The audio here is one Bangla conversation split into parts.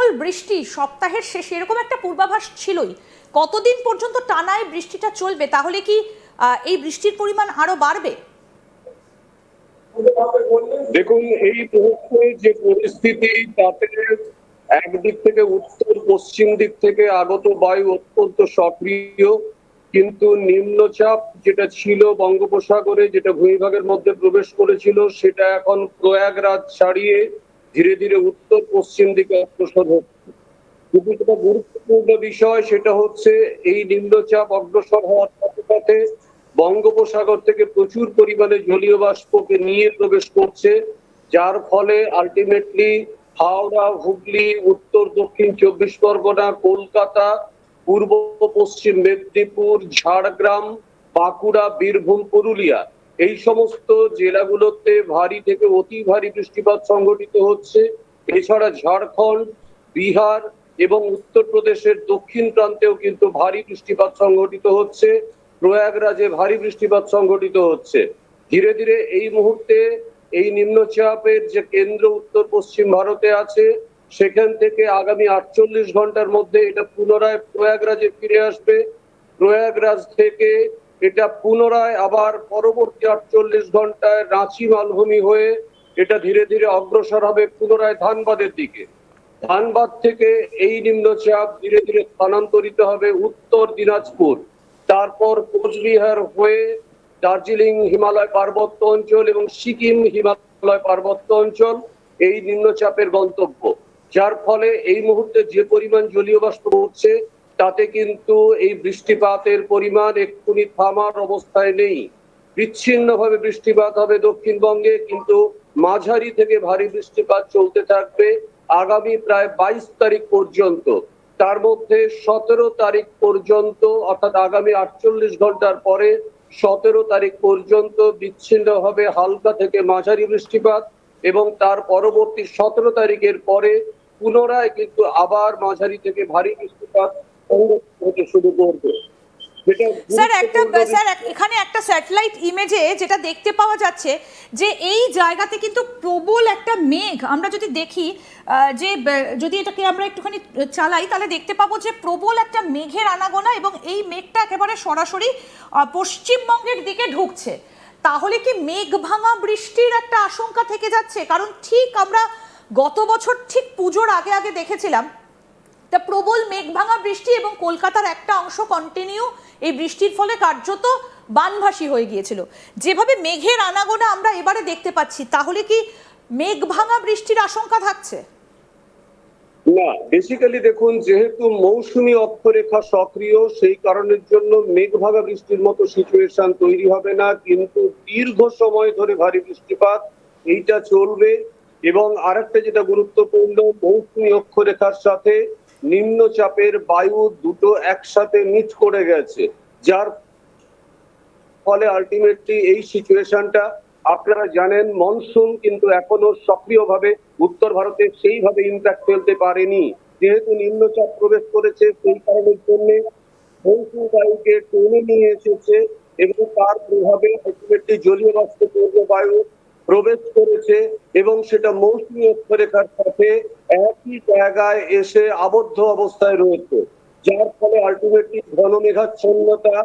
প্রবল বৃষ্টি সপ্তাহের শেষে এরকম একটা পূর্বাভাস ছিলই। কতদিন পর্যন্ত টানায় বৃষ্টিটা চলবে? তাহলে কি এই বৃষ্টির পরিমাণ আরো বাড়বে? দেখুন, এই মুহূর্তে যে পরিস্থিতি, তাতে একদিক থেকে উত্তর পশ্চিম দিক থেকে আগত বায়ু অত্যন্ত সক্রিয়, কিন্তু নিম্নচাপ যেটা ছিল বঙ্গোপসাগরে, যেটা ভূমিভাগের মধ্যে প্রবেশ করেছিল, সেটা এখন প্রয়াগরাজ ছাড়িয়ে ধীরে ধীরে উত্তর পশ্চিম দিকে অগ্রসর হচ্ছে। কিন্তু যেটা গুরুত্বপূর্ণ বিষয়, সেটা হচ্ছে এই নিম্নচাপ অগ্রসর হওয়ার সাথে সাথে বঙ্গোপসাগর থেকে প্রচুর পরিমাণে জলীয় বাষ্পকে নিয়ে প্রবেশ করছে, যার ফলে আলটিমেটলি হাওড়া, হুগলি, উত্তর দক্ষিণ 24 পরগনা, কলকাতা, পূর্ব পশ্চিম মেদিনীপুর, ঝাড়গ্রাম, বাঁকুড়া, বীরভূম, পুরুলিয়া, এই সমস্ত জেলাগুলোতে ভারী থেকে অতি ভারী বৃষ্টিপাত সংঘটিত হচ্ছে। এছাড়া ঝাড়খণ্ড, বিহার এবং উত্তরপ্রদেশের দক্ষিণ প্রান্তেও কিন্তু ভারী বৃষ্টিপাত সংঘটিত হচ্ছে। প্রয়াগরাজে ভারী বৃষ্টিপাত সংঘটিত হচ্ছে। ধীরে ধীরে এই মুহূর্তে এই নিম্নচাপের যে কেন্দ্র উত্তর পশ্চিম ভারতে আছে, সেখান থেকে আগামী 48 ঘন্টার মধ্যে এটা পুনরায় প্রয়াগরাজে ফিরে আসবে। প্রয়াগরাজ থেকে এটা পুনরায় আবার পরবর্তী 48 ঘন্টায় রাঁচি মালভূমি হয়ে এটা ধীরে ধীরে অগ্রসর হবে পুনরায় ধানবাদের দিকে। ধানবাদ থেকে এই নিম্নচাপ ধীরে ধীরে স্থানান্তরিত হবে উত্তর দিনাজপুর, তারপর কোচবিহার হয়ে দার্জিলিং হিমালয় পার্বত্য অঞ্চল এবং সিকিম হিমালয় পার্বত্য অঞ্চল এই নিম্নচাপের গন্তব্য। যার ফলে এই মুহূর্তে যে পরিমাণ জলীয় বাষ্প হচ্ছে, তাতে কিন্তু এই বৃষ্টিপাতের পরিমাণ এক্ষুনি থামার অবস্থায় নেই। বিচ্ছিন্নভাবে বৃষ্টিপাত হবে দক্ষিণবঙ্গে, কিন্তু মাঝারি থেকে ভারী বৃষ্টিপাত চলতে থাকবে আগামী প্রায় 22 তারিখ পর্যন্ত। তার মধ্যে 17 তারিখ পর্যন্ত, অর্থাৎ আগামী 48 ঘন্টার পরে 17 তারিখ পর্যন্ত বিচ্ছিন্নভাবে হালকা থেকে মাঝারি বৃষ্টিপাত, এবং তার পরবর্তী 17 তারিখের পরে পুনরায় কিন্তু আবার মাঝারি থেকে ভারী বৃষ্টিপাত হতে শুরু করবে। স্যার এখানে একটা স্যাটেলাইট ইমেজে যেটা দেখতে পাওয়া যাচ্ছে যে এই জায়গাতে কিন্তু প্রবল একটা মেঘ, আমরা যদি দেখি যে যদি এটাকে আমরা একটুখানি চালাই, তাহলে দেখতে পাবো যে প্রবল একটা মেঘের আনাগোনা, এবং এই মেঘটা একেবারে সরাসরি পশ্চিমবঙ্গের দিকে ঢুকছে। তাহলে কি মেঘ ভাঙা বৃষ্টির একটা আশঙ্কা থেকে যাচ্ছে? কারণ ঠিক আমরা গত বছর ঠিক পুজোর আগে আগে দেখেছিলাম তা প্রবল মেঘ ভাঙা বৃষ্টি, এবং কলকাতার একটা অংশ কন্টিনিউ এই বৃষ্টির ফলে কার্যত বানভাসী হয়ে গিয়েছিল। যেভাবে মেঘের আনাগোনা আমরা এবারে দেখতে পাচ্ছি, তাহলে কি মেঘ ভাঙা বৃষ্টির আশঙ্কা থাকছে? না, বেসিক্যালি দেখুন, যেহেতু মৌসুমী অক্ষরেখা সক্রিয়, সেই কারণের জন্য মেঘ ভাঙা বৃষ্টির মতো সিচুয়েশন তৈরি হবে না, কিন্তু দীর্ঘ সময় ধরে ভারী বৃষ্টিপাত এইটা চলবে। এবং আরেকটা যেটা গুরুত্বপূর্ণ, মৌসুমী অক্ষরেখার সাথে নিম্নচাপের বায়ু দুটো একসাথে মিট করে গেছে, যার ফলে আলটিমেটলি এই সিচুয়েশনটা, আপনারা জানেন মনসুন কিন্তু এখনো সক্রিয়ভাবে উত্তর ভারতে সেইভাবে ইম্প্যাক্ট ফেলতে পারেনি। যেহেতু নিম্নচাপ প্রবেশ করেছে, সেই কারণের জন্য মৌসুমী বায়ুকে টেনে নিয়ে এসেছে, এবং তার প্রভাবে আলটিমেটলি জলীয় বাষ্প বায়ু প্রবেশ করেছে, এবং সেটা মৌসুমী অক্ষরেখার সাথে একই জায়গায় এসে আবদ্ধ অবস্থায় রয়েছে, যার ফলে আলটিমেটলি ঘন মেঘাচ্ছন্নতা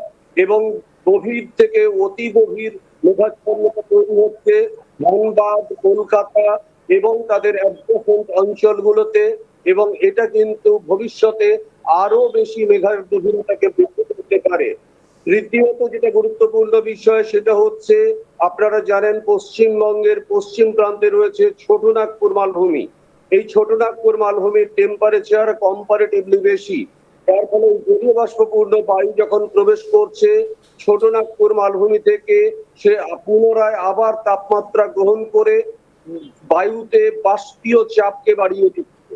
এবং গভীর থেকে অতি গভীর মেঘাচ্ছন্নতা তৈরি হচ্ছে ধানবাদ, কলকাতা এবং তাদের অ্যাডজেসেন্ট অঞ্চলগুলোতে, এবং এটা কিন্তু ভবিষ্যতে আরো বেশি মেঘার গভীরতাকে বৃদ্ধি করতে পারে। তৃতীয়ত যেটা গুরুত্বপূর্ণ বিষয়, সেটা হচ্ছে আপনারা জানেন পশ্চিমবঙ্গের পশ্চিম প্রান্তে রয়েছে ছোটনাগপুর মালভূমি। এই ছোটনাগপুর মালভূমির টেম্পারেচার কম্পারেটিভলি বেশি, তার ফলে জলীয় বাষ্পপূর্ণ বায়ু যখন প্রবেশ করছে ছোটনাগপুর মালভূমি থেকে, সে পুনরায় আবার তাপমাত্রা গ্রহণ করে বায়ুতে বাষ্পীয় চাপকে বাড়িয়ে দিচ্ছে,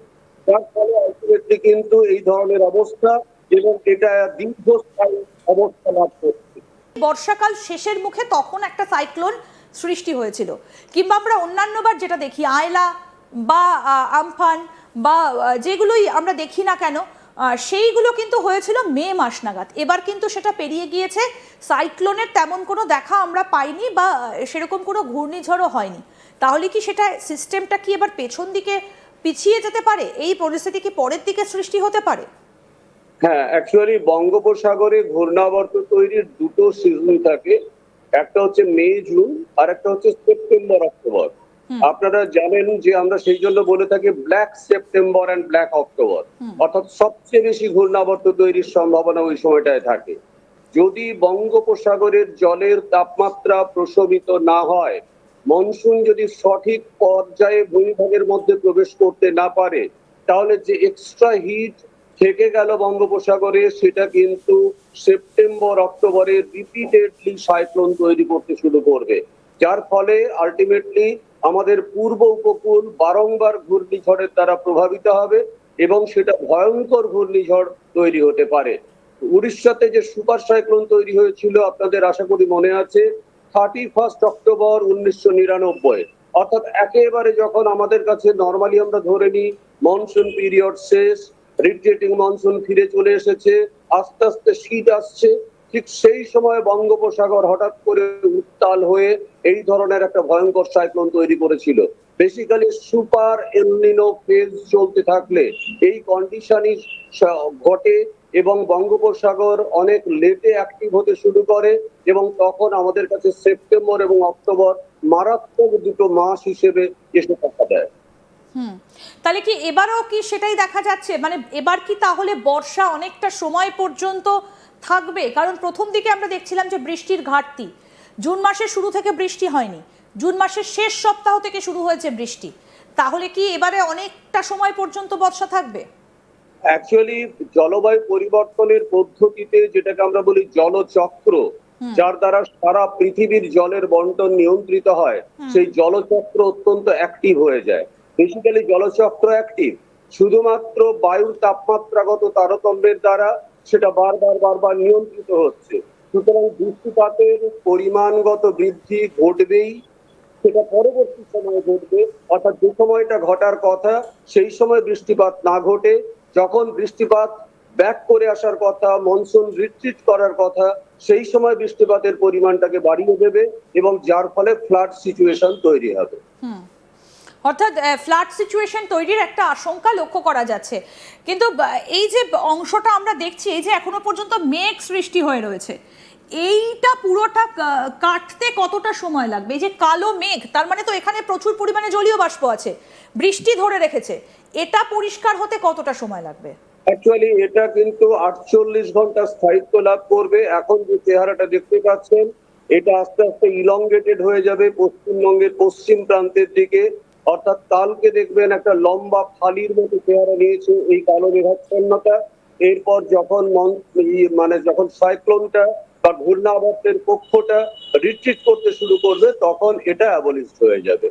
যার ফলে আলটিমেটলি কিন্তু এই ধরনের অবস্থা, এবং এটা দীর্ঘস্থায়ী অবস্থা লাভ করছে। বর্ষাকাল শেষের মুখে তখন একটা সাইক্লোন সৃষ্টি হয়েছিল, কিংবা আমরা অন্যান্যবার যেটা দেখি আয়লা বা আমফান বা যেগুলোই আমরা দেখি না কেন, সেইগুলো কিন্তু হয়েছিল মে মাস নাগাদ। এবার কিন্তু সেটা পেরিয়ে গিয়েছে, সাইক্লোনের তেমন কোনো দেখা আমরা পাইনি, বা সেরকম কোনো ঘূর্ণিঝড়ও হয়নি। তাহলে কি সেটা সিস্টেমটা কি এবার পেছন দিকে পিছিয়ে যেতে পারে? এই পরিস্থিতি কি পরের দিকে সৃষ্টি হতে পারে? হ্যাঁ, অ্যাকচুয়ালি বঙ্গোপসাগরে ঘূর্ণাবর্ত তৈরির দুটো সিজন থাকে। একটা হচ্ছে মে জুন, আর একটা হচ্ছে সেপ্টেম্বর অক্টোবর। হুম। আপনারা জানেন যে আমরা সেই জন্য বলে থাকি black September and black October. হুম। অর্থাৎ সবচেয়ে বেশি ঘূর্ণাবর্ত তৈরির সম্ভাবনা ওই সময়টায় থাকে। যদি বঙ্গোপসাগরের জলের তাপমাত্রা প্রশমিত না হয়, মনসুন যদি সঠিক পর্যায়ে ভূমিভাগের মধ্যে প্রবেশ করতে না পারে, তাহলে যে এক্সট্রা হিট থেকে গেল বঙ্গোপসাগরে, সেটা কিন্তু সেপ্টেম্বর অক্টোবরে রিপিটেডলি সাইক্লোন তৈরি করতে শুরু করবে, যার ফলে আলটিমেটলি আমাদের পূর্ব উপকূল বারংবার ঘূর্ণিঝড়ের দ্বারা প্রভাবিত হবে এবং সেটা ভয়ঙ্কর ঘূর্ণিঝড় তৈরি হতে পারে। উড়িষ্যাতে যে সুপার সাইক্লোন তৈরি হয়েছিল আপনাদের আশা করি মনে আছে, 31 অক্টোবর 1999। অর্থাৎ একেবারে যখন আমাদের কাছে নর্মালি আমরা ধরে নিই মনসুন পিরিয়ড শেষ, রিট্রিটিং মনসুন ফিরে চলে এসেছে, আস্তে আস্তে শীত আসছে, ঠিক সেই সময় বঙ্গোপসাগর হঠাৎ করে উত্তাল হয়ে এই ধরনের একটা ভয়ঙ্কর সাইক্লোন তৈরি করেছিল। বেসিক্যালি সুপার এলনিনো ফেজ চলতে থাকলে এই কন্ডিশনই ঘটে এবং বঙ্গোপসাগর অনেক লেটে অ্যাক্টিভ হতে শুরু করে এবং তখন আমাদের কাছে সেপ্টেম্বর এবং অক্টোবর মারাত্মক দুটো মাস হিসেবে এসে দেখা দেয়। হুম। তাহলে কি এবারও কি সেটাই দেখা যাচ্ছে? মানে এবার কি তাহলে বর্ষা অনেকটা সময় পর্যন্ত থাকবে? কারণ প্রথম দিকে আমরা দেখছিলাম যে বৃষ্টির ঘাটতি, জুন মাসের শুরু থেকে বৃষ্টি হয়নি, জুন মাসের শেষ সপ্তাহ থেকে শুরু হয়েছে বৃষ্টি। তাহলে কি এবারে অনেকটা সময় পর্যন্ত বর্ষা থাকবে? অ্যাকচুয়ালি জলবায়ু পরিবর্তনের পদ্ধতিতে যেটাকে আমরা বলি জলচক্র, হুম। যার দ্বারা সারা পৃথিবীর জলের বন্টন নিয়ন্ত্রিত হয়, হুম। সেই জলচক্র অত্যন্ত অ্যাক্টিভ হয়ে যায়। বেসিক্যালি জলচক্র অ্যাক্টিভ, শুধুমাত্র বায়ুর তাপমাত্রাগত তারতম্যের দ্বারা সেটা বারবার বারবার নিয়ন্ত্রিত হচ্ছে। সুতরাং বৃষ্টিপাতের পরিমাণগত বৃদ্ধি ঘটবেই, সেটা পরবর্তী সময়ে ঘটবে। অর্থাৎ যে সময়টা ঘটার কথা সেই সময় বৃষ্টিপাত না ঘটে, যখন বৃষ্টিপাত ব্যাক করে আসার কথা, মনসুন রিট্রিট করার কথা, সেই সময় বৃষ্টিপাতের পরিমাণটাকে বাড়িয়ে দেবে এবং যার ফলে ফ্লাড সিচুয়েশন তৈরি হবে। হুম। অর্থাৎ ফ্লাড সিচুয়েশন তৈরির একটা আশঙ্কা লক্ষ্য করা যাচ্ছে। কিন্তু এই যে অংশটা আমরা দেখছি, এই যে এখনো পর্যন্ত মেঘ সৃষ্টি হয়ে রয়েছে, এইটা পুরোটা কাটতে কতটা সময় লাগবে? এই যে কালো মেঘ, তার মানে তো এখানে প্রচুর পরিমাণে জলীয় বাষ্প আছে, বৃষ্টি ধরে রেখেছে, এটা পরিষ্কার হতে কতটা সময় লাগবে? অ্যাকচুয়ালি এটা কিন্তু 48 ঘন্টা স্থায়িত্ব লাভ করবে। এখন যে চেহারাটা দেখতে পাচ্ছেন, এটা আস্তে আস্তে ইলংগেটেড হয়ে যাবে পশ্চিমবঙ্গের পশ্চিম প্রান্তের দিকে। অর্থাৎ কালকে দেখবেন একটা লম্বা ফালির মতো চেহারা নিয়েছে এই কালো মেঘাচ্ছন্নতা। এরপর যখন মানে যখন সাইক্লোনটা বা ঘূর্ণাবর্তের পক্ষটা রিট্রিট করতে শুরু করবে, তখন এটা অ্যাবলিশড হয়ে যাবে।